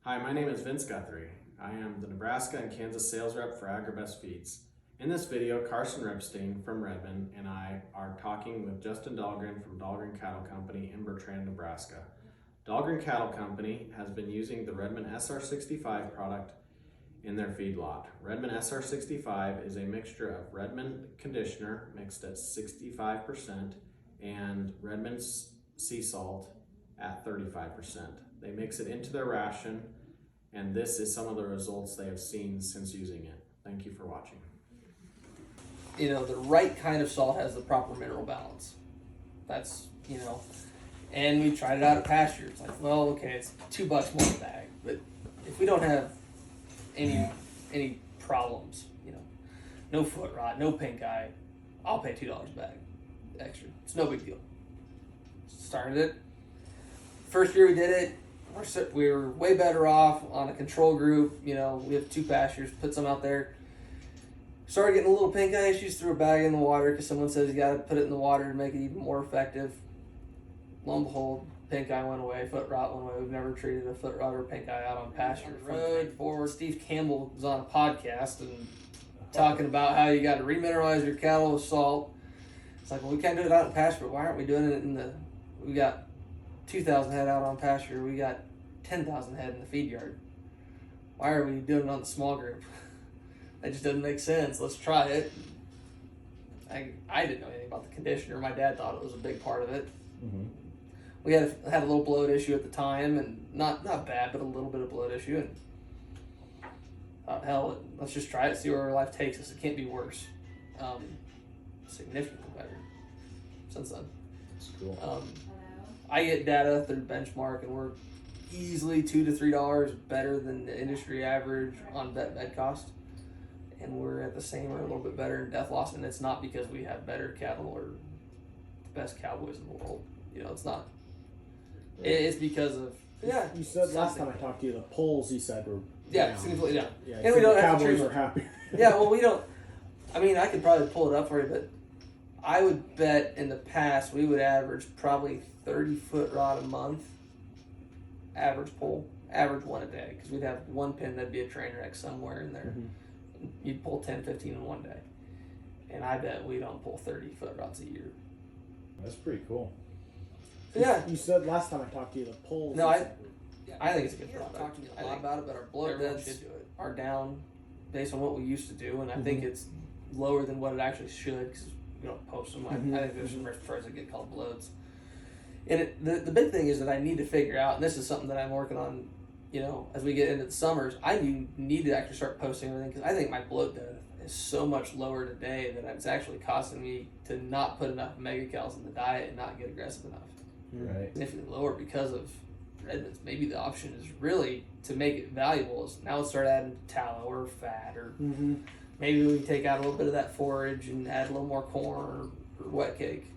Hi, my name is Vince Guthrie. I am the Nebraska and Kansas sales rep for AgriBest Feeds. In this video, Karson Rippstien from Redmond and I are talking with Justin Dahlgren from Dahlgren Cattle Company in Bertrand, Nebraska. Dahlgren Cattle Company has been using the Redmond SR-65 product in their feedlot. Redmond SR-65 is a mixture of Redmond conditioner mixed at 65% and Redmond sea salt at 35%. They mix it into their ration, and this is some of the results they have seen since using it. Thank you for watching. You know, the right kind of salt has the proper mineral balance. That's, and we tried it out at pasture. It's like, well, okay, it's $2 more a bag, but if we don't have any problems, no foot rot, no pink eye, I'll pay $2 a bag extra. It's no big deal. Started it. First year we did it, we were way better off on a control group. We have 2 pastures, put some out there. Started getting a little pink eye issues, threw a bag in the water because someone says you got to put it in the water to make it even more effective. Lo and behold, pink eye went away, foot rot went away. We've never treated a foot rot or pink eye out on pasture. Road forward, Steve Campbell was on a podcast and talking about how you got to remineralize your cattle with salt. It's like, well, we can't do it out in pasture, but why aren't we doing it we got 2,000 head out on pasture, we got 10,000 head in the feed yard. Why are we doing it on the small group? That just doesn't make sense. Let's try it. I didn't know anything about the conditioner. My dad thought it was a big part of it. Mm-hmm. We had a little bloat issue at the time, and not bad, but a little bit of bloat issue. And thought, hell, let's just try it, see where our life takes us. It can't be worse. Significantly better since then. That's cool. I get data through Benchmark, and we're easily $2 to $3 better than the industry average on vet med cost. And we're at the same or a little bit better in death loss, and it's not because we have better cattle or the best cowboys in the world. It's not. Right. It's because of You said last time I talked to you, the polls you said were significantly down. Yeah, and we don't have Cowboys to are happy. Yeah, well, we don't. I mean, I could probably pull it up for you, but I would bet in the past we would average probably 30 foot rod a month. Average one a day, because we'd have one pin that'd be a train wreck somewhere in there. Mm-hmm. You'd pull 10, 15 in one day. And I bet we don't pull 30 foot rods a year. That's pretty cool. Yeah. You said last time I talked to you, the polls. No, I think it's a good product. Talked to me a lot about it, but our blood deaths are down based on what we used to do, and I think it's lower than what it actually should because we don't post them. I think there's some referrals that get called bloats. And the big thing is that I need to figure out, and this is something that I'm working on, as we get into the summers, I need to actually start posting everything because I think my bloat death is so much lower today that it's actually costing me to not put enough mega-cals in the diet and not get aggressive enough. Right. Significantly lower because of Redmonds. Maybe the option is really to make it valuable is now let's start adding tallow or fat or maybe we can take out a little bit of that forage and add a little more corn or wet cake.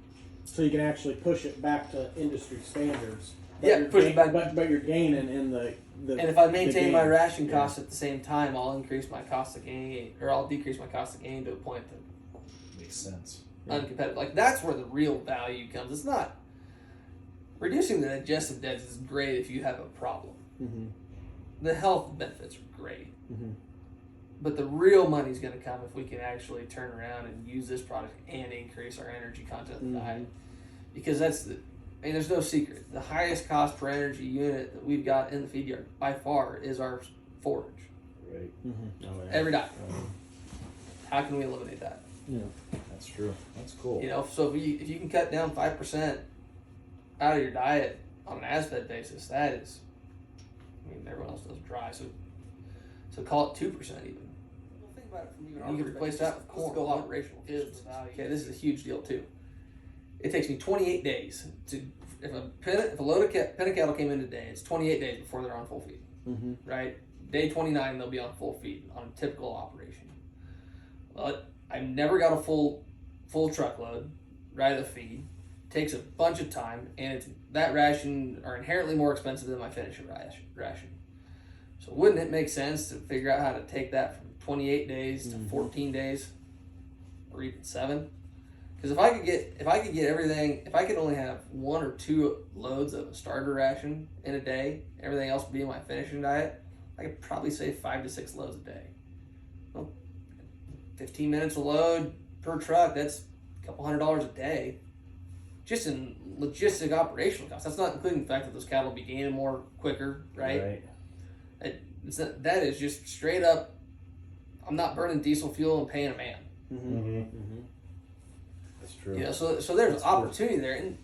So you can actually push it back to industry standards. Push it back. But you're gaining in the and if I maintain my ration costs at the same time, I'll increase my cost of gain, or I'll decrease my cost of gain to a point that makes sense. Uncompetitive. Like that's where the real value comes. It's not reducing the digestive deads is great if you have a problem. Mm-hmm. The health benefits are great, but the real money is going to come if we can actually turn around and use this product and increase our energy content in the diet. Because there's no secret. The highest cost per energy unit that we've got in the feed yard by far is our forage. Right. Mm-hmm. Oh, yeah. Every diet. How can we eliminate that? Yeah, that's true. That's cool. So if you can cut down 5% out of your diet on an as-fed basis, that is, everyone else does dry, so call it 2% even. Well, think about it from you can replace that with corn. Go operational. Okay, this is a huge deal too. It takes me 28 days if a load of pen of cattle came in today, it's 28 days before they're on full feed. Right? Day 29, they'll be on full feed on a typical operation. Well, I've never got a full truckload right of feed. It takes a bunch of time, and that ration are inherently more expensive than my finished ration. So wouldn't it make sense to figure out how to take that from 28 days to 14 days, or even 7? Because if I could get everything, if I could only have 1 or 2 loads of a starter ration in a day, everything else would be my finishing diet, I could probably save 5 to 6 loads a day. Well, 15 minutes a load per truck, that's a couple $100 a day. Just in logistic operational costs. That's not including the fact that those cattle be gaining more quicker, right? That is just straight up, I'm not burning diesel fuel and paying a man. Mm-hmm. That's true. So there's opportunity there, and